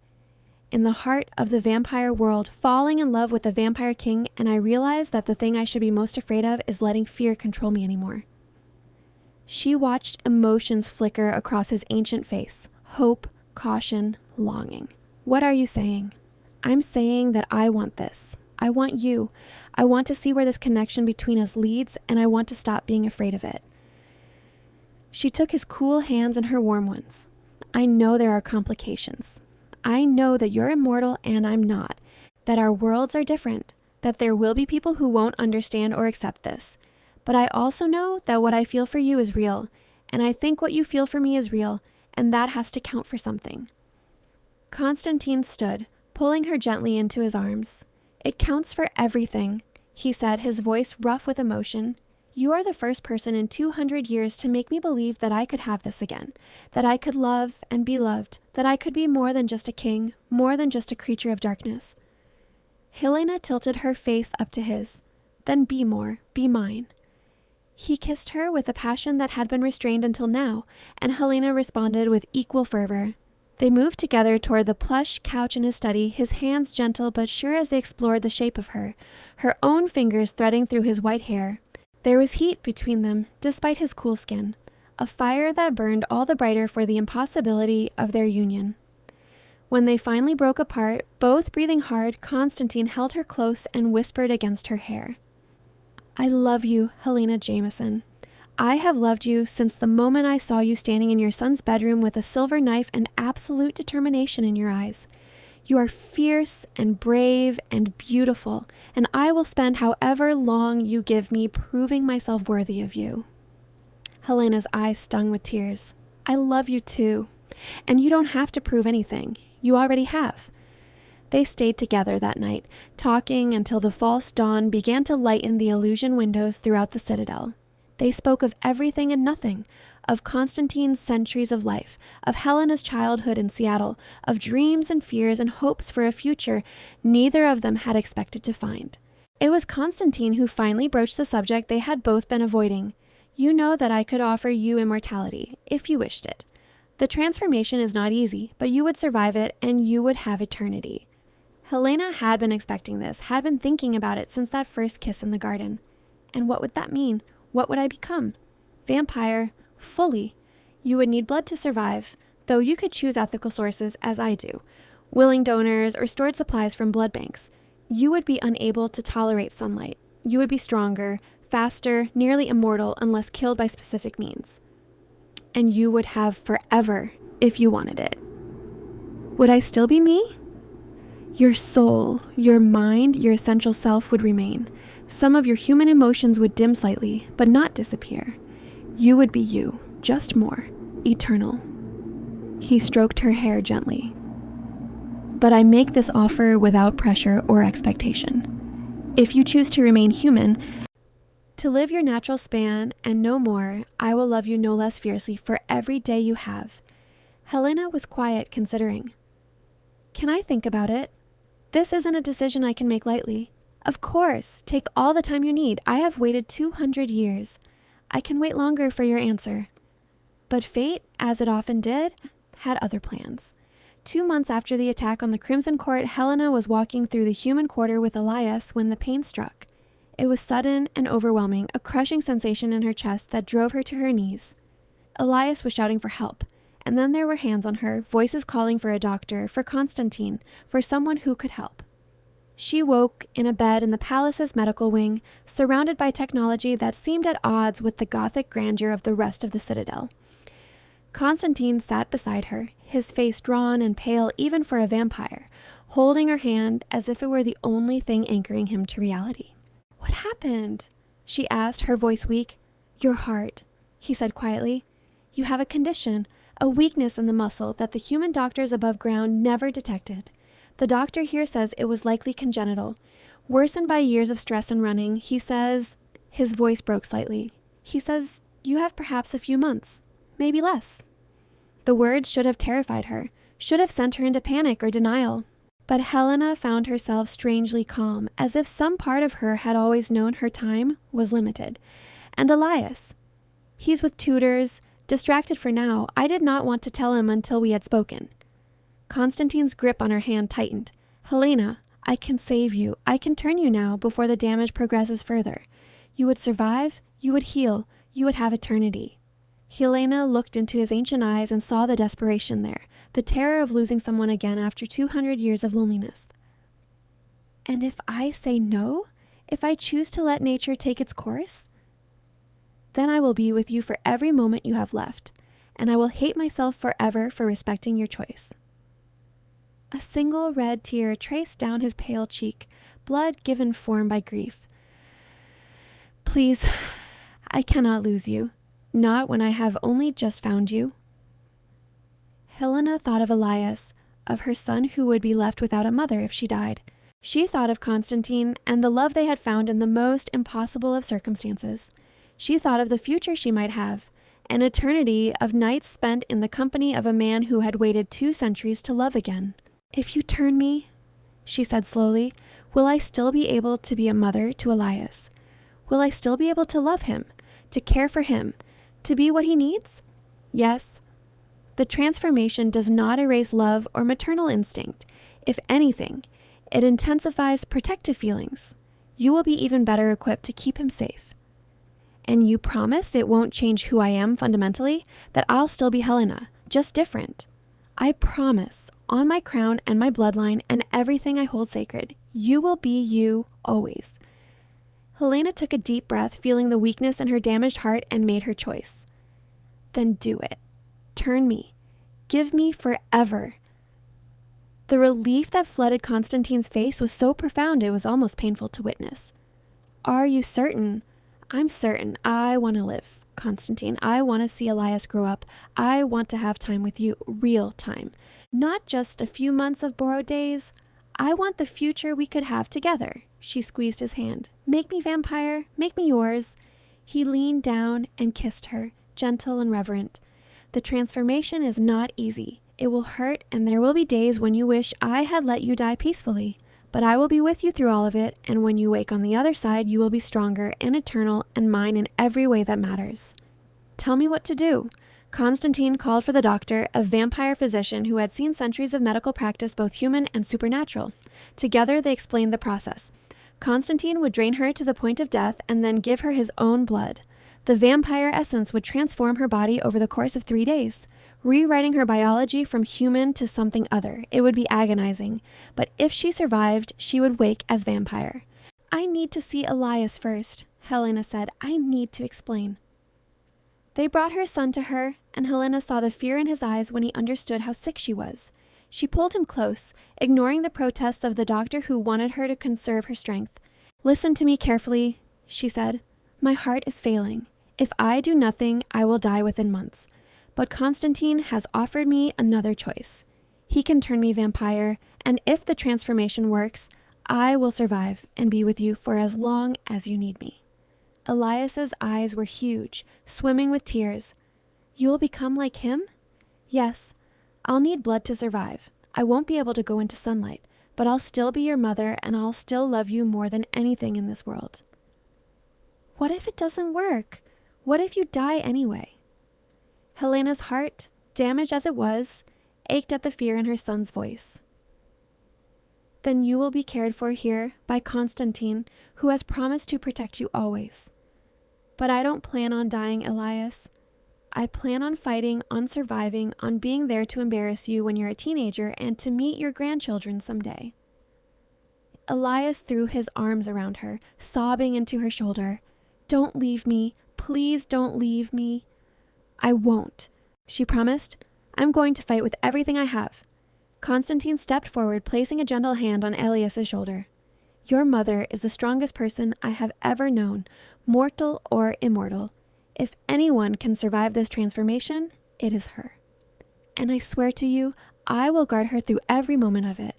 in the heart of the vampire world, falling in love with the vampire king, and I realize that the thing I should be most afraid of is letting fear control me anymore. She watched emotions flicker across his ancient face. Hope, caution, longing. What are you saying? I'm saying that I want this. I want you. I want to see where this connection between us leads, and I want to stop being afraid of it. She took his cool hands in her warm ones. I know there are complications. I know that you're immortal and I'm not, that our worlds are different, that there will be people who won't understand or accept this. But I also know that what I feel for you is real, and I think what you feel for me is real, and that has to count for something. Konstantin stood, pulling her gently into his arms. It counts for everything, he said, his voice rough with emotion. You are the first person in 200 years to make me believe that I could have this again, that I could love and be loved, that I could be more than just a king, more than just a creature of darkness. Helena tilted her face up to his. Then be more, be mine. He kissed her with a passion that had been restrained until now, and Helena responded with equal fervor. They moved together toward the plush couch in his study, his hands gentle but sure as they explored the shape of her own fingers threading through his white hair. There was heat between them, despite his cool skin, a fire that burned all the brighter for the impossibility of their union. When they finally broke apart, both breathing hard, Konstantin held her close and whispered against her hair. I love you, Helena Jameson. I have loved you since the moment I saw you standing in your son's bedroom with a silver knife and absolute determination in your eyes. You are fierce and brave and beautiful, and I will spend however long you give me proving myself worthy of you. Helena's eyes stung with tears. I love you too, and you don't have to prove anything. You already have. They stayed together that night, talking until the false dawn began to lighten the illusion windows throughout the citadel. They spoke of everything and nothing, of Konstantin's centuries of life, of Helena's childhood in Seattle, of dreams and fears and hopes for a future neither of them had expected to find. It was Konstantin who finally broached the subject they had both been avoiding. You know that I could offer you immortality, if you wished it. The transformation is not easy, but you would survive it and you would have eternity. Helena had been expecting this, had been thinking about it since that first kiss in the garden. And what would that mean? What would I become? Vampire, fully. You would need blood to survive, though you could choose ethical sources as I do, willing donors or stored supplies from blood banks. You would be unable to tolerate sunlight. You would be stronger, faster, nearly immortal unless killed by specific means. And you would have forever if you wanted it. Would I still be me? Your soul, your mind, your essential self would remain. Some of your human emotions would dim slightly, but not disappear. You would be you, just more, eternal. He stroked her hair gently. But I make this offer without pressure or expectation. If you choose to remain human, to live your natural span and no more, I will love you no less fiercely for every day you have. Helena was quiet, considering. Can I think about it? This isn't a decision I can make lightly. Of course, take all the time you need. I have waited 200 years. I can wait longer for your answer. But fate, as it often did, had other plans. 2 months after the attack on the Crimson Court, Helena was walking through the human quarter with Elias when the pain struck. It was sudden and overwhelming, a crushing sensation in her chest that drove her to her knees. Elias was shouting for help. And then there were hands on her, voices calling for a doctor, for Konstantin, for someone who could help. She woke in a bed in the palace's medical wing, surrounded by technology that seemed at odds with the Gothic grandeur of the rest of the citadel. Konstantin sat beside her, his face drawn and pale even for a vampire, holding her hand as if it were the only thing anchoring him to reality. What happened? She asked, her voice weak. Your heart, he said quietly. You have a condition, a weakness in the muscle that the human doctors above ground never detected. The doctor here says it was likely congenital, worsened by years of stress and running. He says, his voice broke slightly. He says, you have perhaps a few months, maybe less. The words should have terrified her, should have sent her into panic or denial. But Helena found herself strangely calm, as if some part of her had always known her time was limited. And Elias? He's with tutors, distracted for now. I did not want to tell him until we had spoken. Konstantin's grip on her hand tightened. Helena, I can save you. I can turn you now before the damage progresses further. You would survive, you would heal, you would have eternity. Helena looked into his ancient eyes and saw the desperation there, the terror of losing someone again after 200 years of loneliness. And if I say no, if I choose to let nature take its course, then I will be with you for every moment you have left, and I will hate myself forever for respecting your choice. A single red tear traced down his pale cheek, blood given form by grief. Please, I cannot lose you, not when I have only just found you. Helena thought of Elias, of her son who would be left without a mother if she died. She thought of Konstantin and the love they had found in the most impossible of circumstances. She thought of the future she might have, an eternity of nights spent in the company of a man who had waited 2 centuries to love again. If you turn me, she said slowly, will I still be able to be a mother to Elias? Will I still be able to love him, to care for him, to be what he needs? Yes. The transformation does not erase love or maternal instinct. If anything, it intensifies protective feelings. You will be even better equipped to keep him safe. And you promise it won't change who I am fundamentally, that I'll still be Helena, just different. I promise, on my crown and my bloodline and everything I hold sacred, you will be you always. Helena took a deep breath, feeling the weakness in her damaged heart, and made her choice. Then do it. Turn me. Give me forever. The relief that flooded Konstantin's face was so profound it was almost painful to witness. Are you certain? I'm certain. I want to live, Konstantin. I want to see Elias grow up. I want to have time with you, real time. Not just a few months of borrowed days. I want the future we could have together. She squeezed his hand. Make me vampire. Make me yours. He leaned down and kissed her, gentle and reverent. The transformation is not easy. It will hurt, and there will be days when you wish I had let you die peacefully. But I will be with you through all of it, and when you wake on the other side, you will be stronger and eternal and mine in every way that matters. Tell me what to do. Konstantin called for the doctor, a vampire physician who had seen centuries of medical practice, both human and supernatural. Together, they explained the process. Konstantin would drain her to the point of death and then give her his own blood. The vampire essence would transform her body over the course of 3 days, rewriting her biology from human to something other. It would be agonizing, but if she survived, she would wake as vampire. I need to see Elias first, Helena said. I need to explain. They brought her son to her, and Helena saw the fear in his eyes when he understood how sick she was. She pulled him close, ignoring the protests of the doctor who wanted her to conserve her strength. Listen to me carefully, she said. My heart is failing. If I do nothing, I will die within months. But Konstantin has offered me another choice. He can turn me vampire, and if the transformation works, I will survive and be with you for as long as you need me. Elias's eyes were huge, swimming with tears. You will become like him? Yes. I'll need blood to survive. I won't be able to go into sunlight, but I'll still be your mother, and I'll still love you more than anything in this world. What if it doesn't work? What if you die anyway? Helena's heart, damaged as it was, ached at the fear in her son's voice. Then you will be cared for here by Konstantin, who has promised to protect you always. But I don't plan on dying, Elias. I plan on fighting, on surviving, on being there to embarrass you when you're a teenager and to meet your grandchildren someday. Elias threw his arms around her, sobbing into her shoulder. Don't leave me. Please don't leave me. I won't, she promised. I'm going to fight with everything I have. Konstantin stepped forward, placing a gentle hand on Elias's shoulder. Your mother is the strongest person I have ever known, mortal or immortal. If anyone can survive this transformation, it is her. And I swear to you, I will guard her through every moment of it.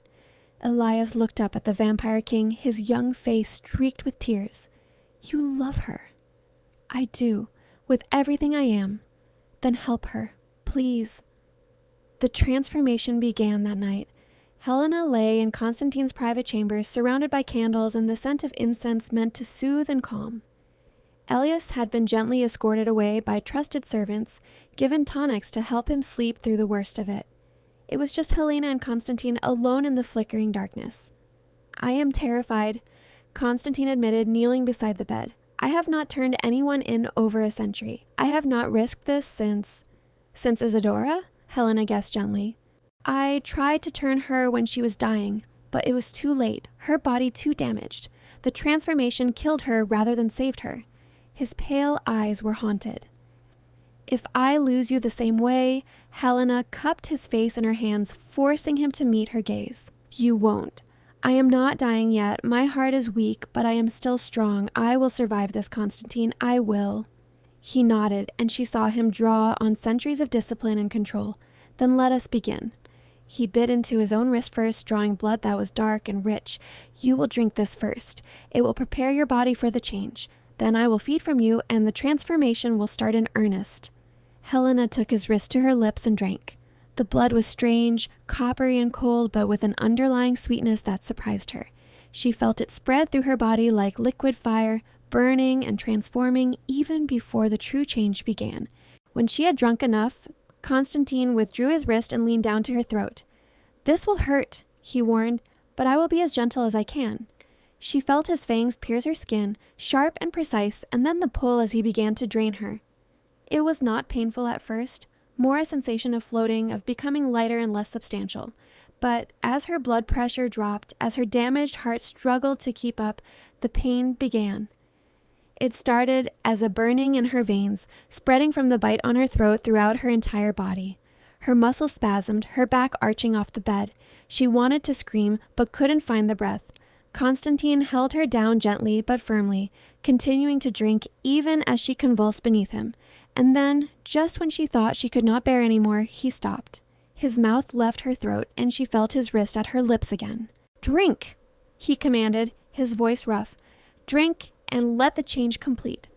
Elias looked up at the vampire king, his young face streaked with tears. You love her. I do, with everything I am. Then help her, please. The transformation began that night. Helena lay in Konstantin's private chambers, surrounded by candles and the scent of incense meant to soothe and calm. Elias had been gently escorted away by trusted servants, given tonics to help him sleep through the worst of it. It was just Helena and Konstantin alone in the flickering darkness. "I am terrified," Konstantin admitted, kneeling beside the bed. "I have not turned anyone in over a century. I have not risked this since Isadora?" Helena guessed gently. "I tried to turn her when she was dying, but it was too late, her body too damaged. The transformation killed her rather than saved her." His pale eyes were haunted. "If I lose you the same way," Helena cupped his face in her hands, forcing him to meet her gaze. "You won't. I am not dying yet. My heart is weak, but I am still strong. I will survive this, Konstantin. I will." He nodded, and she saw him draw on centuries of discipline and control. "Then let us begin." He bit into his own wrist first, drawing blood that was dark and rich. "You will drink this first. It will prepare your body for the change. Then I will feed from you, and the transformation will start in earnest." Helena took his wrist to her lips and drank. The blood was strange, coppery and cold, but with an underlying sweetness that surprised her. She felt it spread through her body like liquid fire, burning and transforming even before the true change began. When she had drunk enough, Konstantin withdrew his wrist and leaned down to her throat. "This will hurt," he warned, "but I will be as gentle as I can." She felt his fangs pierce her skin, sharp and precise, and then the pull as he began to drain her. It was not painful at first, more a sensation of floating, of becoming lighter and less substantial. But as her blood pressure dropped, as her damaged heart struggled to keep up, the pain began. It started as a burning in her veins, spreading from the bite on her throat throughout her entire body. Her muscles spasmed, her back arching off the bed. She wanted to scream, but couldn't find the breath. Konstantin held her down gently but firmly, continuing to drink even as she convulsed beneath him. And then, just when she thought she could not bear any more, he stopped. His mouth left her throat, and she felt his wrist at her lips again. "Drink!" he commanded, his voice rough. "Drink, and let the change complete."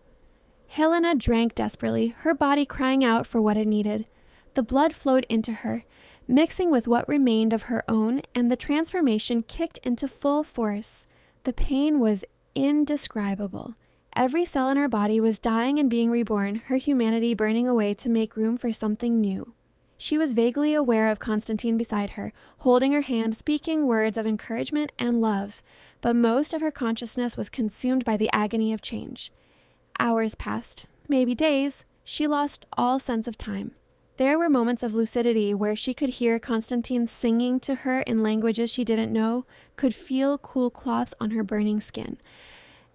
Helena drank desperately, her body crying out for what it needed. The blood flowed into her, mixing with what remained of her own, and the transformation kicked into full force. The pain was indescribable. Every cell in her body was dying and being reborn, her humanity burning away to make room for something new. She was vaguely aware of Konstantin beside her, holding her hand, speaking words of encouragement and love, but most of her consciousness was consumed by the agony of change. Hours passed, maybe days. She lost all sense of time. There were moments of lucidity where she could hear Konstantin singing to her in languages she didn't know, could feel cool cloths on her burning skin.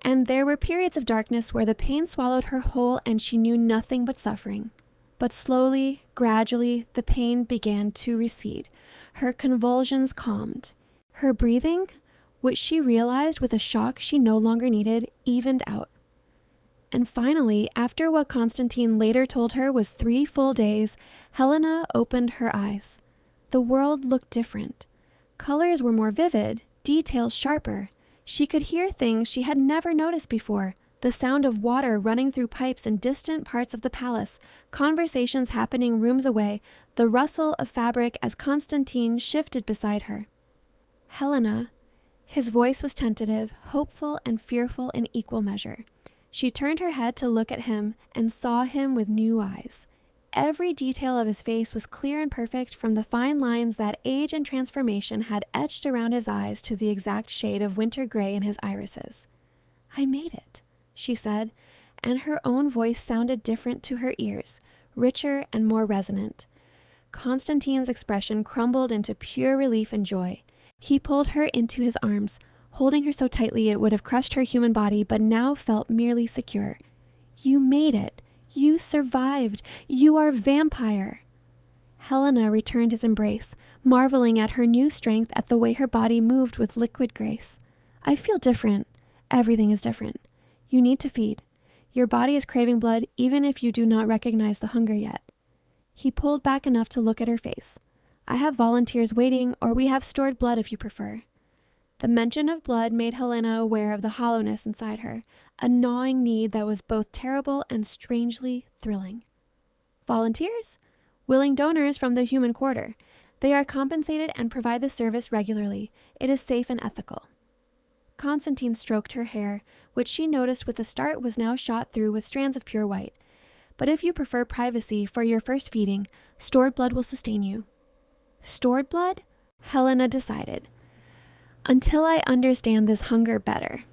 And there were periods of darkness where the pain swallowed her whole and she knew nothing but suffering. But slowly, gradually, the pain began to recede. Her convulsions calmed. Her breathing, which she realized with a shock she no longer needed, evened out. And finally, after what Konstantin later told her was 3 full days, Helena opened her eyes. The world looked different. Colors were more vivid, details sharper. She could hear things she had never noticed before. The sound of water running through pipes in distant parts of the palace, conversations happening rooms away, the rustle of fabric as Konstantin shifted beside her. "Helena." His voice was tentative, hopeful and fearful in equal measure. She turned her head to look at him and saw him with new eyes. Every detail of his face was clear and perfect, from the fine lines that age and transformation had etched around his eyes to the exact shade of winter gray in his irises. "I made it," she said, and her own voice sounded different to her ears, richer and more resonant. Konstantin's expression crumbled into pure relief and joy. He pulled her into his arms, holding her so tightly it would have crushed her human body, but now felt merely secure. "You made it. You survived. You are vampire." Helena returned his embrace, marveling at her new strength, at the way her body moved with liquid grace. "I feel different. Everything is different. You need to feed. Your body is craving blood even if you do not recognize the hunger yet." He pulled back enough to look at her face. "I have volunteers waiting, or we have stored blood if you prefer." The mention of blood made Helena aware of the hollowness inside her, a gnawing need that was both terrible and strangely thrilling. "Volunteers? willing donors from the human quarter. They are compensated and provide the service regularly. It is safe and ethical. Konstantin stroked her hair, which she noticed with the start was now shot through with strands of pure white. But if you prefer privacy for your first feeding, stored blood will sustain you. Stored blood? Helena decided. Until I understand this hunger better.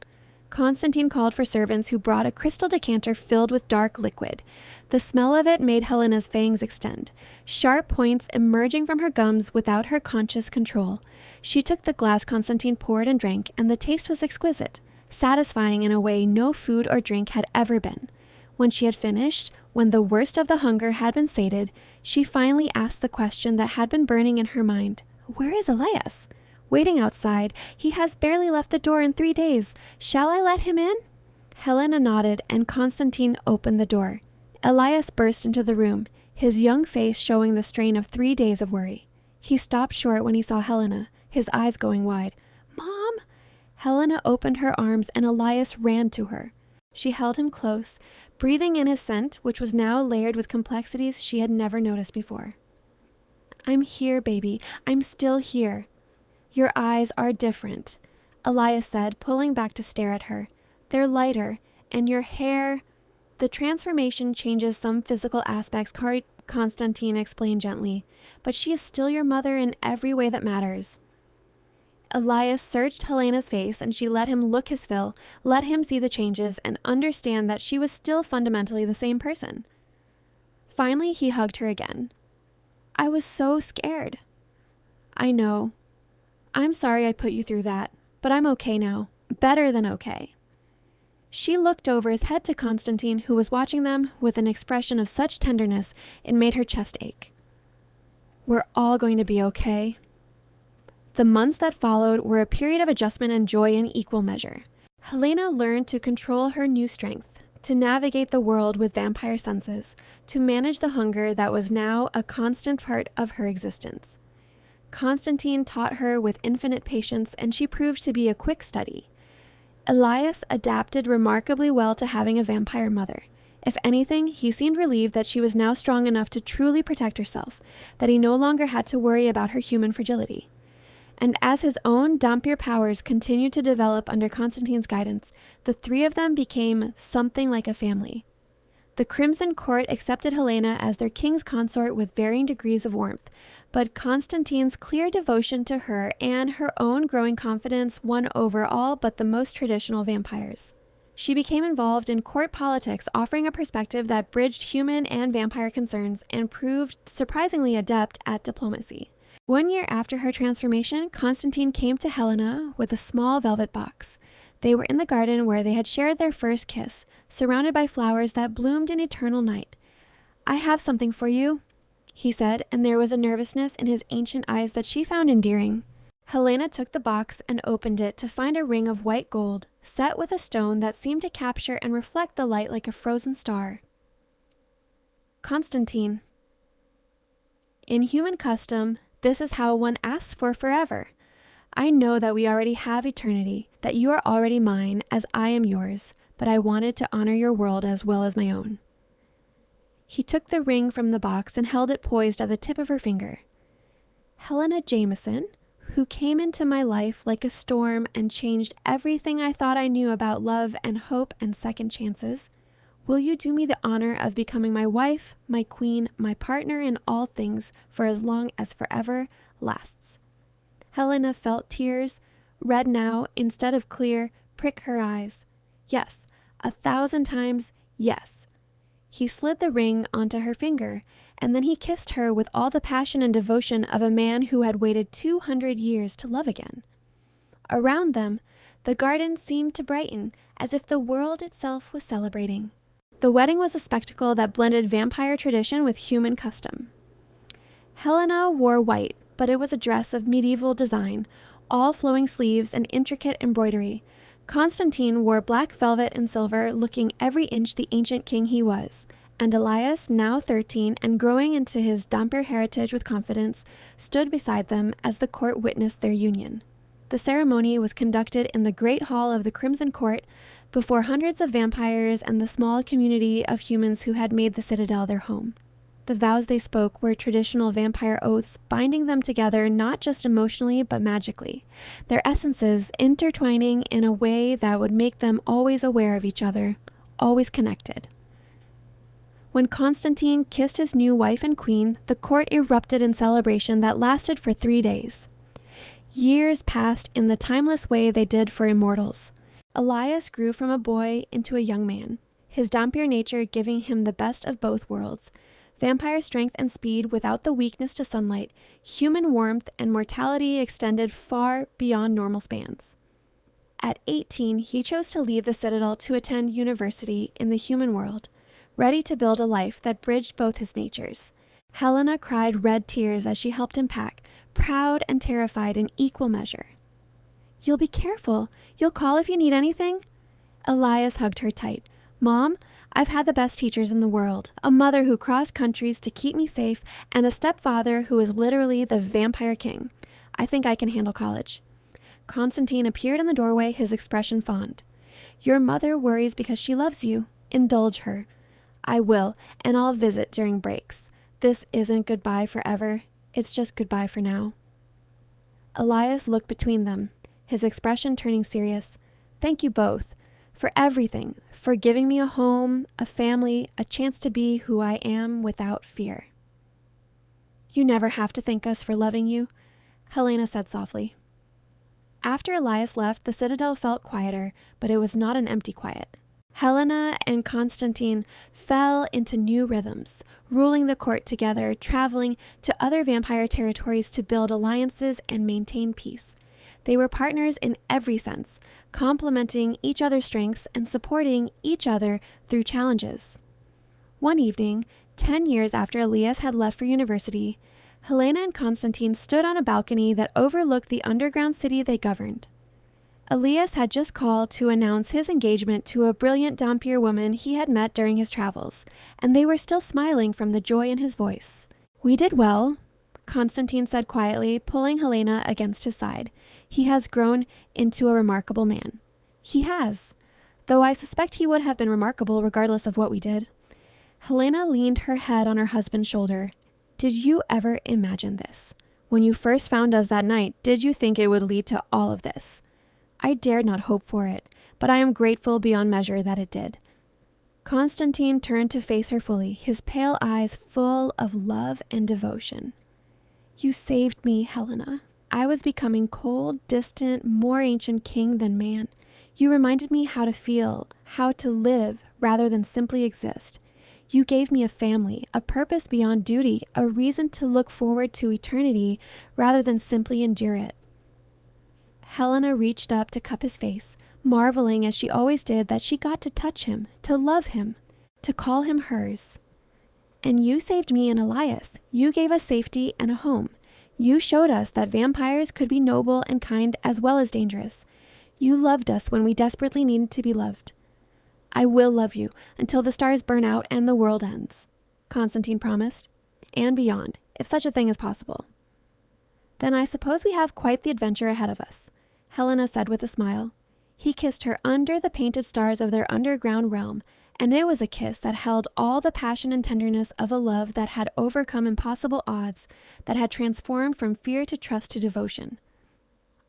Konstantin called for servants who brought a crystal decanter filled with dark liquid. The smell of it made Helena's fangs extend, sharp points emerging from her gums without her conscious control. She took the glass Konstantin poured and drank, and the taste was exquisite, satisfying in a way no food or drink had ever been. When she had finished, when the worst of the hunger had been sated, she finally asked the question that had been burning in her mind. Where is Elias? Waiting outside. He has barely left the door in 3 days. Shall I let him in? Helena nodded, and Konstantin opened the door. Elias burst into the room, his young face showing the strain of 3 days of worry. He stopped short when he saw Helena, his eyes going wide. Mom! Helena opened her arms, and Elias ran to her. She held him close, breathing in his scent, which was now layered with complexities she had never noticed before. I'm here, baby. I'm still here. Your eyes are different, Elias said, pulling back to stare at her. They're lighter, and your hair... The transformation changes some physical aspects, Konstantin explained gently, but she is still your mother in every way that matters. Elias searched Helena's face, and she let him look his fill, let him see the changes, and understand that she was still fundamentally the same person. Finally, he hugged her again. I was so scared. I know. I'm sorry I put you through that, but I'm okay now. Better than okay. She looked over his head to Konstantin, who was watching them with an expression of such tenderness it made her chest ache. We're all going to be okay. The months that followed were a period of adjustment and joy in equal measure. Helena learned to control her new strength, to navigate the world with vampire senses, to manage the hunger that was now a constant part of her existence. Konstantin taught her with infinite patience, and she proved to be a quick study. Elias adapted remarkably well to having a vampire mother. If anything, he seemed relieved that she was now strong enough to truly protect herself, that he no longer had to worry about her human fragility. And as his own dhampir powers continued to develop under Konstantin's guidance, the three of them became something like a family. The Crimson Court accepted Helena as their king's consort with varying degrees of warmth, but Konstantin's clear devotion to her and her own growing confidence won over all but the most traditional vampires. She became involved in court politics, offering a perspective that bridged human and vampire concerns and proved surprisingly adept at diplomacy. 1 year after her transformation, Konstantin came to Helena with a small velvet box. They were in the garden where they had shared their first kiss, surrounded by flowers that bloomed in eternal night. I have something for you, he said, and there was a nervousness in his ancient eyes that she found endearing. Helena took the box and opened it to find a ring of white gold, set with a stone that seemed to capture and reflect the light like a frozen star. Konstantin. In human custom, this is how one asks for forever. I know that we already have eternity, that you are already mine as I am yours, but I wanted to honor your world as well as my own. He took the ring from the box and held it poised at the tip of her finger. Helena Jameson, who came into my life like a storm and changed everything I thought I knew about love and hope and second chances, will you do me the honor of becoming my wife, my queen, my partner in all things for as long as forever lasts? Helena felt tears, red now instead of clear, prick her eyes. Yes, 1,000 times yes. He slid the ring onto her finger, and then he kissed her with all the passion and devotion of a man who had waited 200 years to love again. Around them, the garden seemed to brighten, as if the world itself was celebrating. The wedding was a spectacle that blended vampire tradition with human custom. Helena wore white, but it was a dress of medieval design, all flowing sleeves and intricate embroidery. Konstantin wore black velvet and silver, looking every inch the ancient king he was, and Elias, now 13 and growing into his dhampir heritage with confidence, stood beside them as the court witnessed their union. The ceremony was conducted in the great hall of the Crimson Court before hundreds of vampires and the small community of humans who had made the citadel their home. The vows they spoke were traditional vampire oaths, binding them together not just emotionally but magically, their essences intertwining in a way that would make them always aware of each other, always connected. When Konstantin kissed his new wife and queen, the court erupted in celebration that lasted for 3 days. Years passed in the timeless way they did for immortals. Elias grew from a boy into a young man, his dhampir nature giving him the best of both worlds. Vampire strength and speed without the weakness to sunlight, human warmth and mortality extended far beyond normal spans. At 18, he chose to leave the Citadel to attend university in the human world, ready to build a life that bridged both his natures. Helena cried red tears as she helped him pack, proud and terrified in equal measure. "You'll be careful. You'll call if you need anything?" Elias hugged her tight. "Mom, I've had the best teachers in the world, a mother who crossed countries to keep me safe, and a stepfather who is literally the vampire king. I think I can handle college." Konstantin appeared in the doorway, his expression fond. "Your mother worries because she loves you. Indulge her." "I will, and I'll visit during breaks. This isn't goodbye forever. It's just goodbye for now." Elias looked between them, his expression turning serious. "Thank you both. For everything, for giving me a home, a family, a chance to be who I am without fear." "You never have to thank us for loving you," Helena said softly. After Elias left, the Citadel felt quieter, but it was not an empty quiet. Helena and Konstantin fell into new rhythms, ruling the court together, traveling to other vampire territories to build alliances and maintain peace. They were partners in every sense, complementing each other's strengths and supporting each other through challenges. One evening, 10 years after Elias had left for university, Helena and Konstantin stood on a balcony that overlooked the underground city they governed. Elias had just called to announce his engagement to a brilliant dhampir woman he had met during his travels, and they were still smiling from the joy in his voice. "We did well," Konstantin said quietly, pulling Helena against his side. "He has grown into a remarkable man." "He has, though I suspect he would have been remarkable regardless of what we did." Helena leaned her head on her husband's shoulder. "Did you ever imagine this? When you first found us that night, did you think it would lead to all of this?" "I dared not hope for it, but I am grateful beyond measure that it did." Konstantin turned to face her fully, his pale eyes full of love and devotion. "You saved me, Helena. I was becoming cold, distant, more ancient king than man. You reminded me how to feel, how to live, rather than simply exist. You gave me a family, a purpose beyond duty, a reason to look forward to eternity, rather than simply endure it." Helena reached up to cup his face, marveling as she always did that she got to touch him, to love him, to call him hers. "And you saved me and Elias. You gave us safety and a home. You showed us that vampires could be noble and kind as well as dangerous. You loved us when we desperately needed to be loved." "I will love you until the stars burn out and the world ends," Konstantin promised, "and beyond, if such a thing is possible." "Then I suppose we have quite the adventure ahead of us," Helena said with a smile. He kissed her under the painted stars of their underground realm, and it was a kiss that held all the passion and tenderness of a love that had overcome impossible odds, that had transformed from fear to trust to devotion.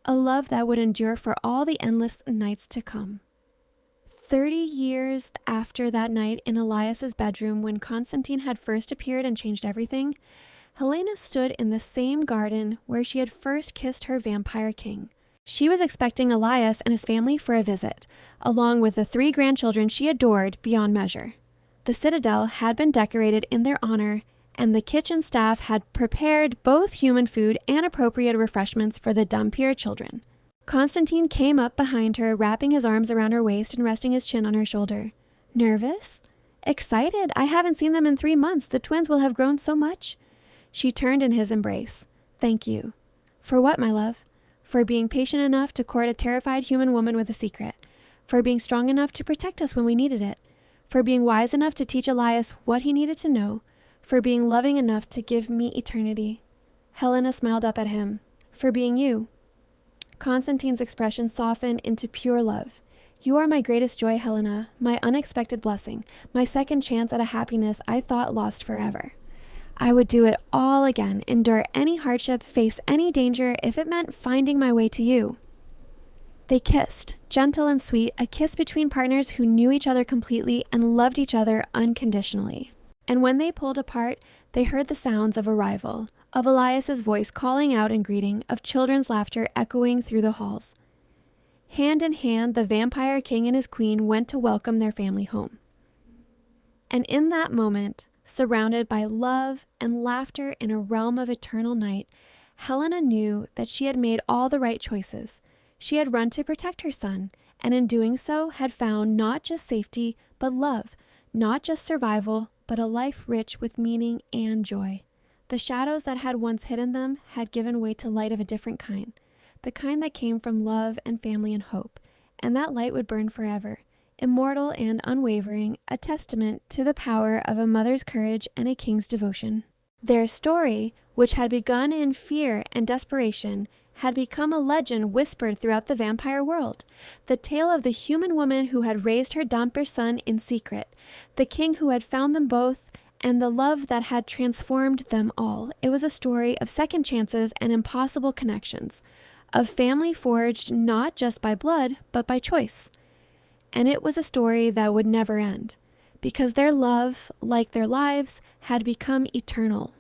A love that would endure for all the endless nights to come. 30 years after that night in Elias's bedroom when Konstantin had first appeared and changed everything, Helena stood in the same garden where she had first kissed her vampire king. She was expecting Elias and his family for a visit, along with the 3 grandchildren she adored beyond measure. The Citadel had been decorated in their honor, and the kitchen staff had prepared both human food and appropriate refreshments for the dhampir children. Konstantin came up behind her, wrapping his arms around her waist and resting his chin on her shoulder. "Nervous? Excited? I haven't seen them in 3 months. The twins will have grown so much." She turned in his embrace. "Thank you." "For what, my love?" "For being patient enough to court a terrified human woman with a secret. For being strong enough to protect us when we needed it. For being wise enough to teach Elias what he needed to know. For being loving enough to give me eternity." Helena smiled up at him. "For being you." Konstantin's expression softened into pure love. "You are my greatest joy, Helena, my unexpected blessing, my second chance at a happiness I thought lost forever." I would do it all again, endure any hardship, face any danger if it meant finding my way to you. They kissed, gentle and sweet, a kiss between partners who knew each other completely and loved each other unconditionally. And when they pulled apart, they heard the sounds of arrival, of Elias's voice calling out in greeting, of children's laughter echoing through the halls. Hand in hand, the vampire king and his queen went to welcome their family home. And in that moment, surrounded by love and laughter in a realm of eternal night, Helena knew that she had made all the right choices. She had run to protect her son, and in doing so had found not just safety, but love, not just survival, but a life rich with meaning and joy. The shadows that had once hidden them had given way to light of a different kind, the kind that came from love and family and hope, and that light would burn forever, immortal and unwavering, a testament to the power of a mother's courage and a king's devotion. Their story, which had begun in fear and desperation, had become a legend whispered throughout the vampire world. The tale of the human woman who had raised her dhampir son in secret, the king who had found them both, and the love that had transformed them all. It was a story of second chances and impossible connections, of family forged not just by blood, but by choice. And it was a story that would never end, because their love, like their lives, had become eternal.